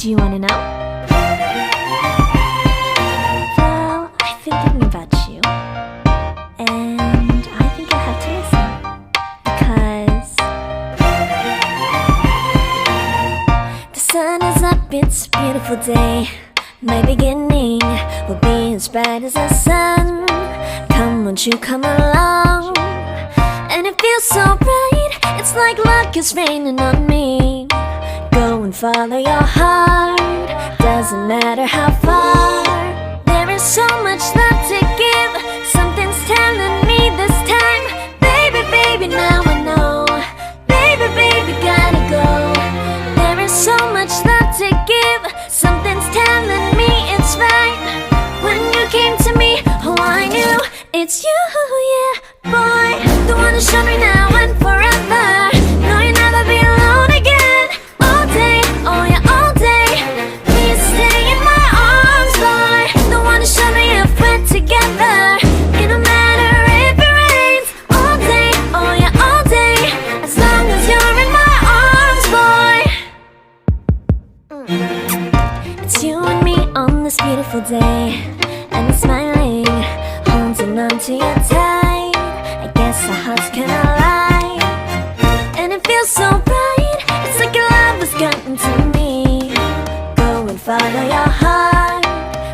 Do you wanna know? Well, I've been thinking about you, and I think I have to listen, because the sun is up, it's a beautiful day. My beginning will be as bright as the sun. Come, won't you come along? And it feels so bright, it's like luck is raining on me. Go and follow your heart, doesn't matter how far. There is so much love to give, something's telling me this time. Baby, baby, now I know. Baby, baby, gotta go. There is so much love to give, something's telling me it's right. When you came to me, oh I knew it's you, yeah, boy. The one who showed me now and forever. No, you'll never be alone again. All day, oh yeah, all day. Please stay in my arms, boy. The one who showed me if we're together. It don't matter if it rains. All day, oh yeah, all day. As long as you're in my arms, boy. It's you and me on this beautiful day, and it's smiling, holding on to you tight. I guess our hearts cannot lie, and it feels so bright. It's like your love has gotten to me. Go and follow your heart,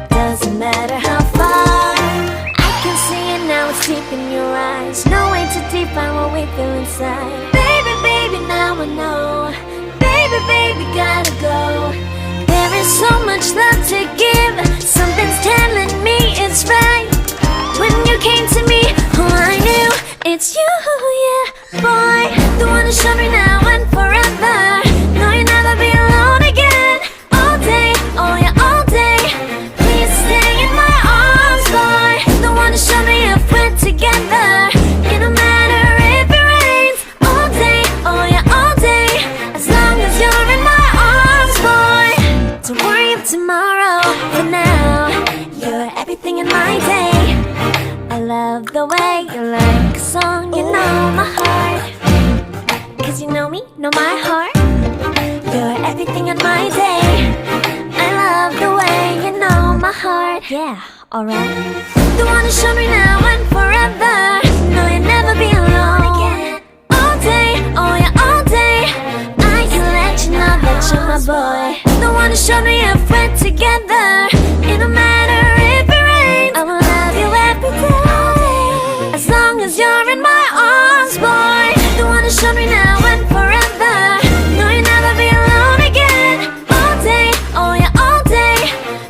doesn't matter how far. I can see it now, it's deep in your eyes. No way to define what we feel inside. Baby, baby, now I know. Baby, baby, gotta go. There is so much love to give, something's telling me it's right. When you came to me, oh I knew it's you, yeah, boy. The one who showed me now and forever. No, you'll never be alone again. All day, oh yeah, all day. Please stay in my arms, boy. The one who showed me if we're together. It don't matter if it rains. All day, oh yeah, all day. As long as you're in my arms, boy. Don't worry about tomorrow, for now you're everything in my day. I love the way you like a song, you know my heart. Cause you know me, know my heart. You're everything in my day. I love the way you know my heart. Yeah, alright. The one who showed me now and forever. No, you'll never be alone again. All day, oh yeah, all day. I can let you know that you're my boy. The one who showed me if we're together. It don't matter if it rains. I will love you every day. As long as you're in my arms, boy. The one who showed me now and forever. No, you'll never be alone again. All day, oh yeah, all day.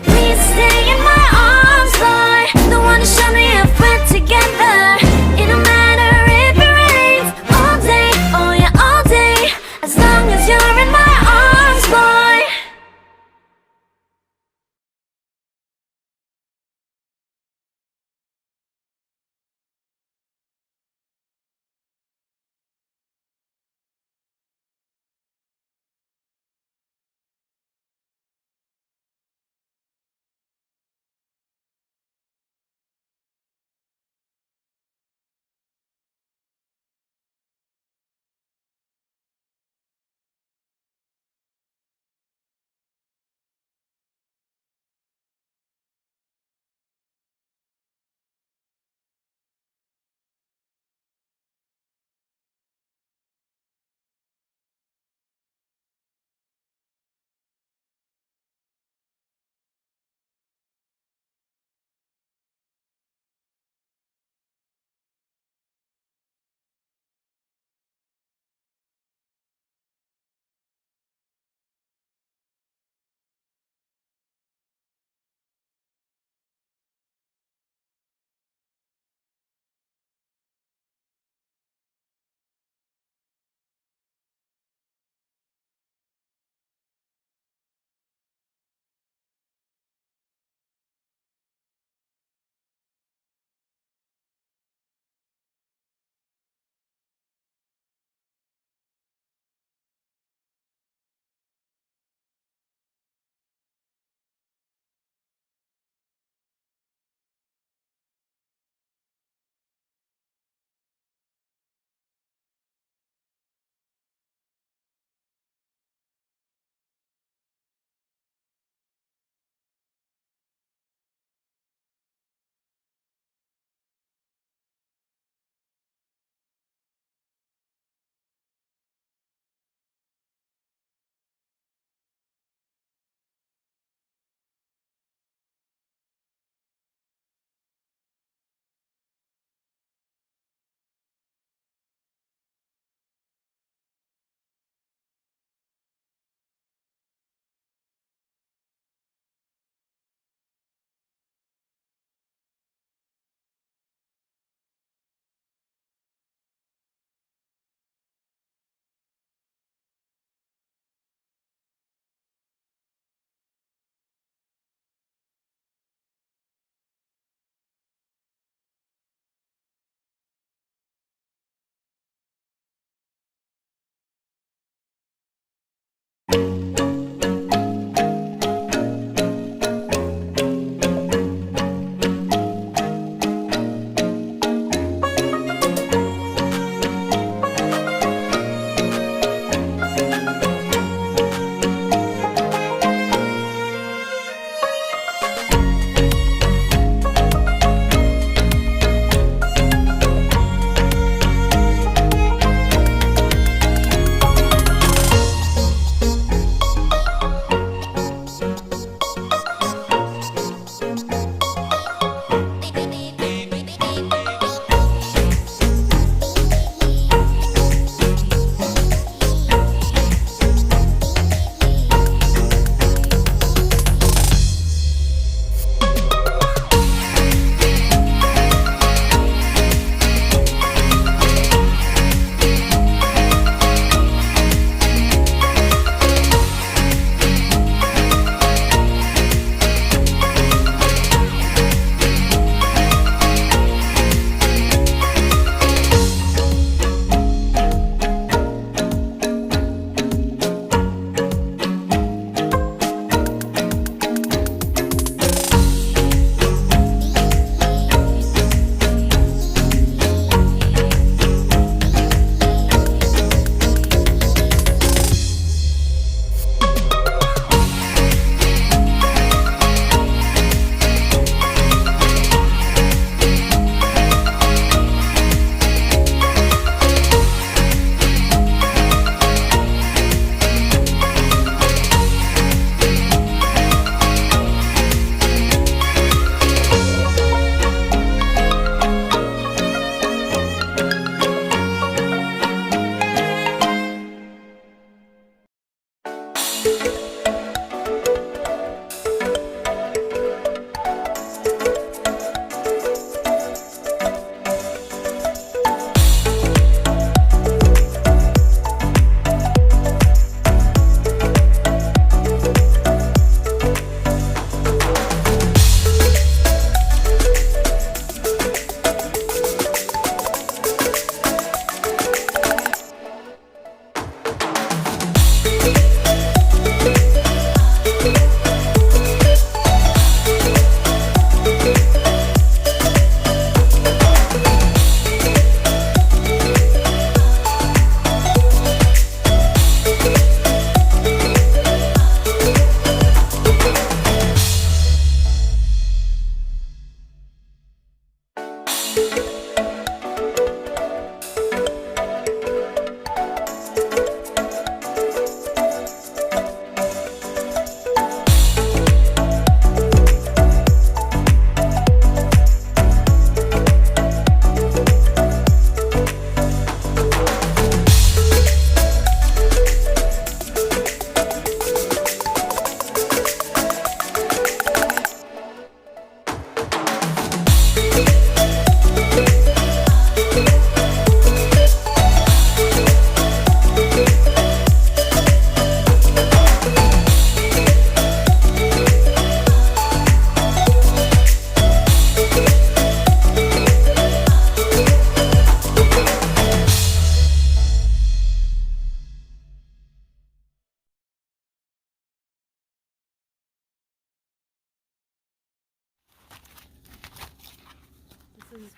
Please stay in my arms, boy. The one who showed me if we're together. It don't matter if it rains. All day, oh yeah, all day. As long as you're in my arms, boy.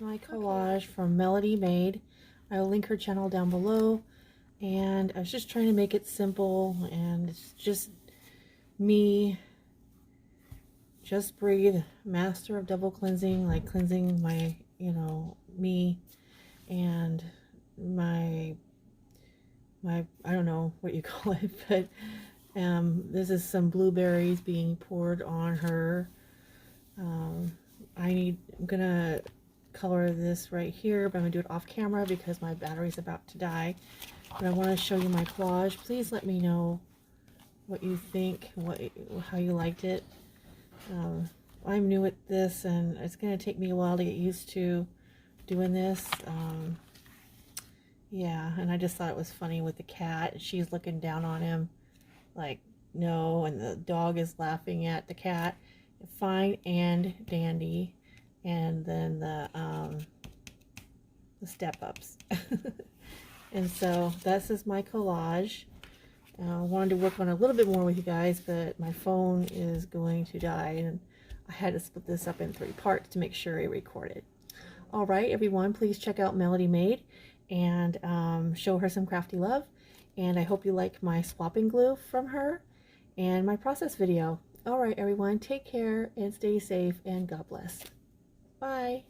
my collage from Melodi Made. I'll link her channel down below. And I was just trying to make it simple, and it's just me, just breathe, master of double cleansing, like cleansing my, you know, me and my I don't know what you call it, but this is some blueberries being poured on her. I'm gonna color this right here, but I'm gonna do it off camera because my battery's about to die. But I want to show you my collage. Please let me know what you think, how you liked it. I'm new at this, and it's gonna take me a while to get used to doing this. Yeah, and I just thought it was funny with the cat. She's looking down on him like, no, and the dog is laughing at the cat. Fine and dandy. And then the step-ups. And so this is my collage. I wanted to work on it a little bit more with you guys, but my phone is going to die, and I had to split this up in 3 parts to make sure it recorded. All right, everyone, please check out Melodi Made and show her some crafty love. And I hope you like my swap and glue from her and my process video. All right, everyone, take care and stay safe, and God bless. Bye.